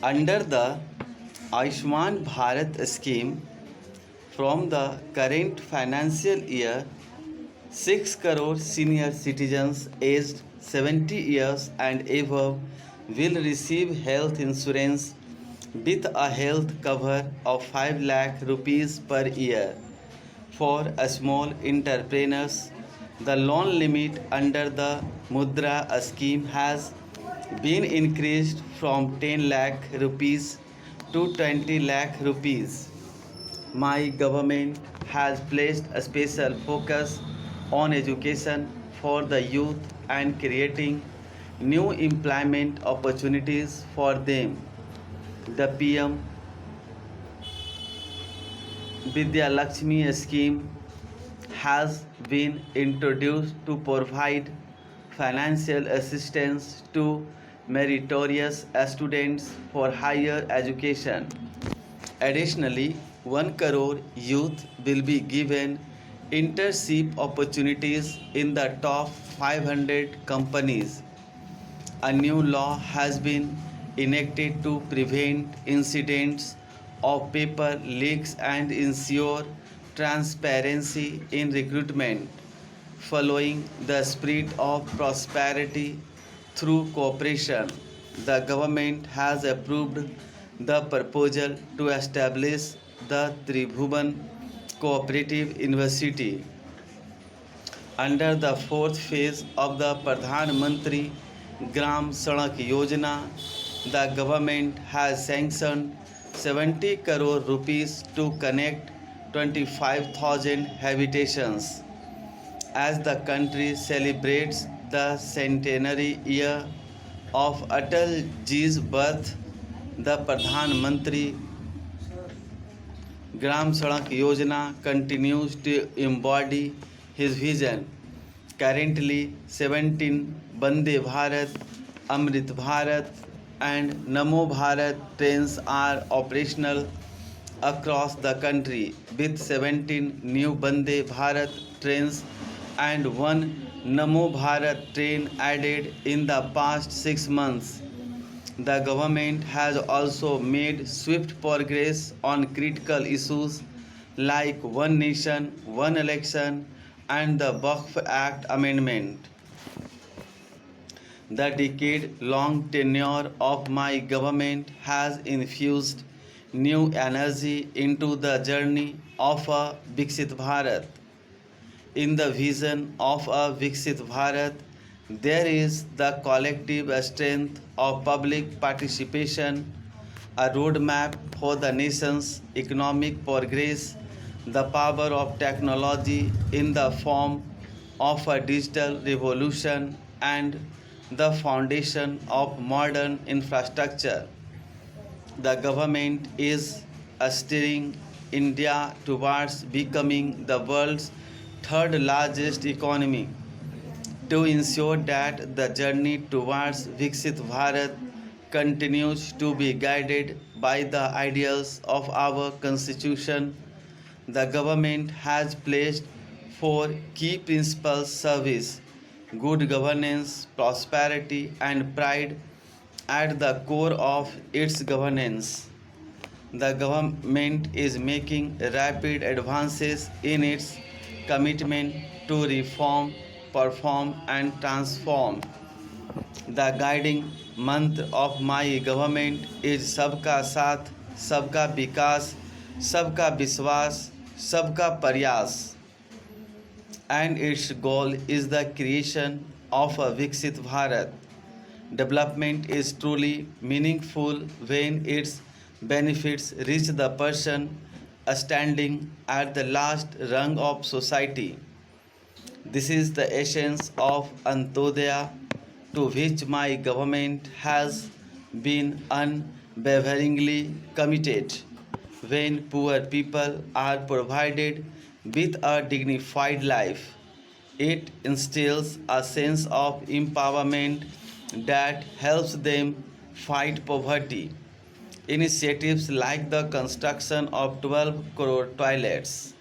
Under the Ayushman Bharat scheme, from the current financial year, 6 crore senior citizens aged 70 years and above will receive health insurance with a health cover of 5 lakh rupees per year. For small entrepreneurs, the loan limit under the Mudra scheme has been increased from 10 lakh rupees to 20 lakh rupees. My government has placed a special focus on education for the youth and creating new employment opportunities for them. The PM Vidya Lakshmi scheme has been introduced to provide financial assistance to meritorious students for higher education. Additionally, 1 crore youth will be given internship opportunities in the top 500 companies. A new law has been enacted to prevent incidents of paper leaks and ensure transparency in recruitment. Following the spirit of prosperity through cooperation, the government has approved the proposal to establish the Tribhuvan Cooperative University under the fourth phase of the Pradhan Mantri Gram Sadak Yojana. The government has sanctioned 70 crore rupees to connect 25,000 habitations. As the country celebrates the centenary year of Atal Ji's birth, the Pradhan Mantri Gram Sadak Yojana continues to embody his vision. Currently, 17 Vande Bharat, Amrit Bharat, and Namo Bharat trains are operational across the country, with 17 new Vande Bharat trains and one Namo Bharat train added in the past 6 months. The government has also made swift progress on critical issues like One Nation, One Election, and the Waqf Act amendment. The decade long tenure of my government has infused new energy into the journey of a Viksit Bharat. In the vision of a Viksit Bharat, there is the collective strength of public participation, a roadmap for the nation's economic progress, the power of technology in the form of a digital revolution, and the foundation of modern infrastructure. The government is steering India towards becoming the world's third largest economy. To ensure that the journey towards Viksit Bharat continues to be guided by the ideals of our Constitution, the government has placed four key principles: service, good governance, prosperity, and pride at the core of its governance. The government is making rapid advances in its commitment to reform, perform, and transform. The guiding mantra of my government is Sabka Saath, Sabka Vikas, Sabka Vishwas, Sabka Prayas, and its goal is the creation of a Viksit Bharat. Development is truly meaningful when its benefits reach the person standing at the last rung of society. This is the essence of Antodaya, to which my government has been unwaveringly committed. When poor people are provided with a dignified life, it instills a sense of empowerment that helps them fight poverty. Initiatives like the construction of 12 crore toilets,